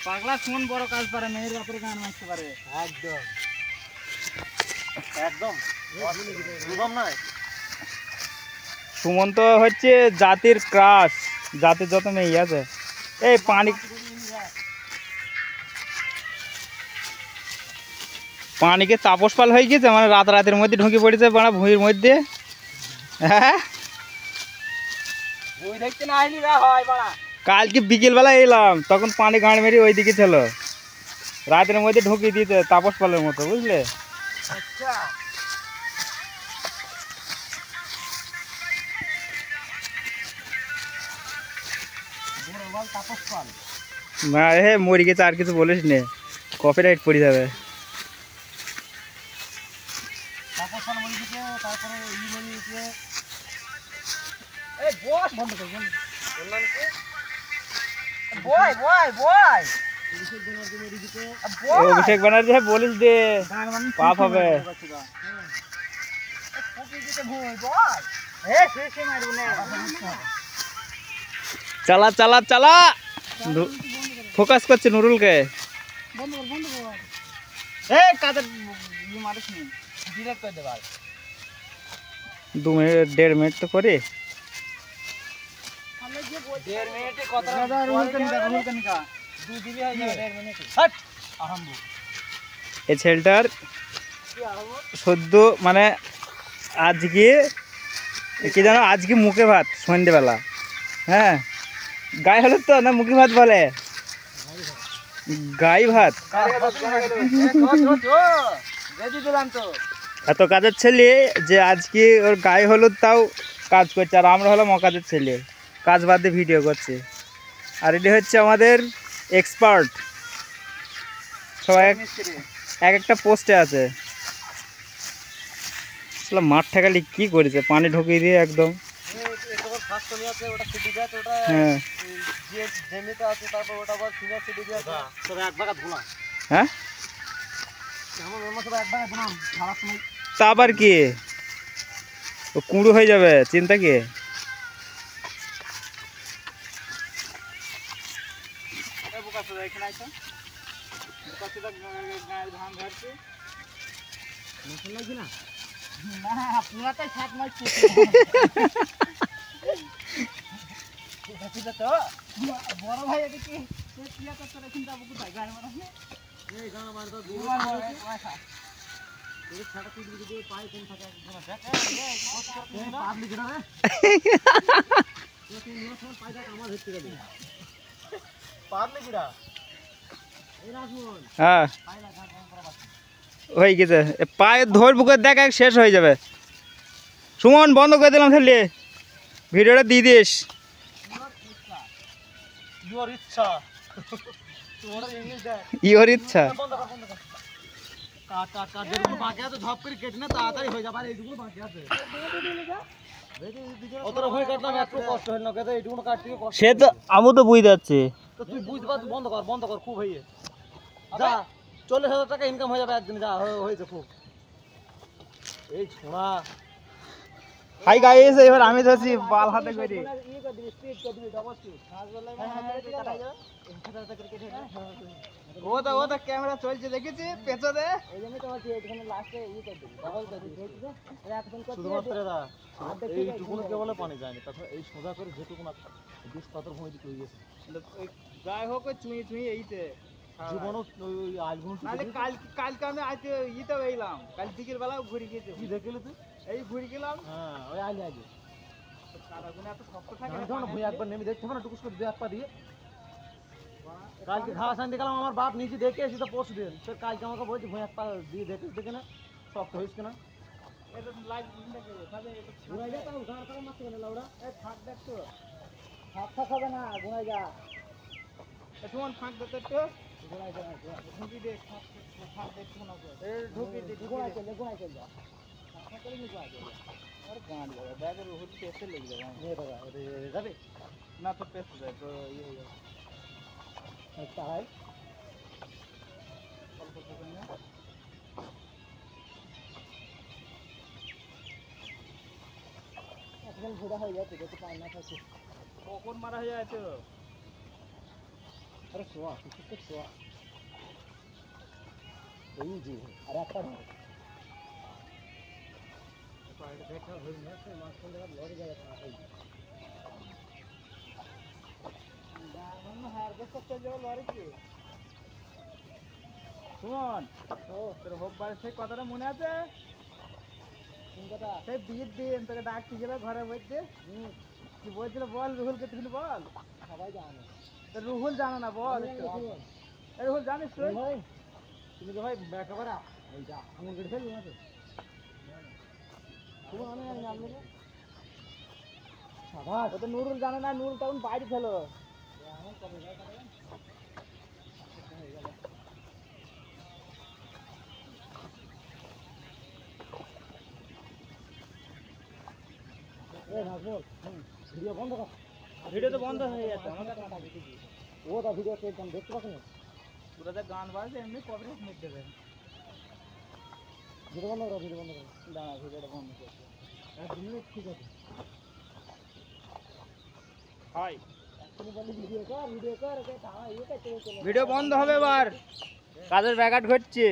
পাগলা সুমন বড় কাজ পারে, মেয়ের বাপের গান মারতে পারে। একদম একদম বুঝলাম না। সুমন তো হচ্ছে জাতির ক্রাশ, জাতির যত মেয়ে আছে। এই পানিকে তাপস পাল হয়ে গেছে, মানে রাতের মধ্যে ঢুকে পড়েছে বাড়া ভুঁইয়ের মধ্যে। হ্যাঁ দেখতে না আসলি হয় বাড়া। কালকে বিকেলবেলা এলাম, তখন পানি গাঁড় মেরে ওইদিকে ছিল, রাতের মধ্যে ঢুকিয়ে দিয়েছে তাপস পালের মতো, বুঝলে? আচ্ছা না হে মরে গেছে, আর কিছু বলিস নে, কপিরাইট পড়ে যাবে। অভিষেক ব্যানার্জি বলিস দে, পাপ হবে। চালা চালা চালা, ফোকাস করছে নুরুলকে। 2 মিনিট 1.5 মিনিট তো করে। এই ছেলেটার সদ্য মানে আজকে কি জানো, আজকে মুখে ভাত সন্ধ্যেবেলা। হ্যাঁ গায়ে হলুদ তো না, মুখে ভাত বলে, গাই ভাত। এত কাজের ছেলে যে আজকে ওর গায়ে হলুদ তাও কাজ করছে, আর আমরা হলাম অকাজের ছেলে, কাজ বাদ দিয়ে ভিডিও করছে। আর এটি হচ্ছে আমাদের এক্সপার্ট, সবাই এক একটা পোস্টে আছে। মাঠ ঠেকালি কি করেছে, পানি ঢুকিয়ে দিয়ে একদম। হ্যাঁ তা আবার কি, কুঁড়ো হয়ে যাবে, চিন্তা কি? বড় ভাই এটা কি হ্যাঁ হয়ে গেছে, পায়ে ধর বুকে দেখ শেষ হয়ে যাবে। সুমন বন্ধ করে দিলাম, তাহলে ভিডিওটা দিয়ে দিস। ইওর ইচ্ছা। সে তো আমি তো বুঝতে পারছি, তুই বুঝতে পারছিস। বন্ধ কর বন্ধ কর, খুব হয়ে যা 40,000 টাকা ইনকাম হয়ে যাবে একদিন, যা হয়েছে খুব। এই ছোড়া হাই গাইস, এবার আমি যাচ্ছি বাল হাতে করে। ও তো ক্যামেরা চলছে দেখেছি পেছনে, এই জন্য তো বলছি এখানে লাস্টে ই করে দিবি, ডাবল করে দিবি। শুধুমাত্র দা এইটুকুনো কেবল পানি যায়নি, তারপর এই সোজা করে যেটুকুন বিষ পাথর ভূমি দিতে হয়ে গেছে। যাই হোক চুঁই চুঁই এইতে জীবনও ওই আলগুন কালকে আমি আইতে ইতে এলাম, কাল বিকেল বেলা ঘুরে গেছে। কি দেখলি তুই? এই ঘুরে গেলাম। হ্যাঁ ওই আইলে আইলে সারাগুনে এত শক্ত থাকে না, ভুঁই একবার নেমে দেখতে হবে না, টুকুস করে 2 পা দিয়ে। কালকে ঘাস আনতে গেলাম, আমার বাপ নিজে দেখে এসে তো পরশু দিন, তোর কালকে আমাকে বলছি ভুঁই 1 পা দিয়ে দেখিস, দেখে না শক্ত হয়েছে কিনা। এটা লাইভ দেখে তাহলে এটা ঘুরাই যা, তাও গাড় কাটা মারতে না লাউড়া। এই ফাঁক দেখ তো, ফাঁক হবে না, ঘুরাই যা। এখন ফাঁক দেখতে তো ঘুরাই যা, ঢুকি দে, ফাঁক দেখতে না, এই ঢুকি দে, ঘুরাই চল যা, ফাঁক করে নি ঘুরাই চল। আর গান লাগা ব্যাগের হচ্ছে পেছে লেগে যাবে। নিয়ে দাদা যাবে না তো পেছে যায় তো ইয়ে হয়ে যাবে। তাই অল্প করে না এখন ঘোরা হয়ে যাচ্ছে, দেখতে পাই না থাকে কখন মারা হয়ে যাচ্ছে। আরে শোয়া কিছু তো শোয়া এই যে আর একটা ধর পাড়ে দেখা হই না সে মাছ কোন জায়গা লড়ে যায় না এই না হার বসে চলে যাও লড়ে কি সুমন ও তোর হোববারে সেই কথাটা মনে আছে কোন কথা সেই বিয়ের দিন তোকে ডাকছিছিল ঘরে বসে কি বলছিল বল রুহুলকে তুমি বল সবাই জানে তো রুহুল জানো না বল এই রুহুল জানিস তুই ভাই তুমি তো ভাই একেবারে এই যা আঙুল কেটে ফেলবি না তো তুমি অনেক জানি আপনি সাদা ও তো নুরুল জানে না নুরুল তখন বাইরে ছিল আমার কবে যায় কথা ভিডিও বন্ধ কর ভিডিও তো বন্ধ হয়ে যাচ্ছে আমাকে ও তো ভিডিও একদম দেখতে পাচ্ছ না পুরো তো গান বাজে এমনি কপিরাইট মেরে দেবে ভিডিও বন্ধ করো দাঁড়া ভিডিওটা বন্ধ করছি ঠিক আছে হাই ভিডিও বন্ধ হবে এবার কাজের ব্যাঘাত ঘটছে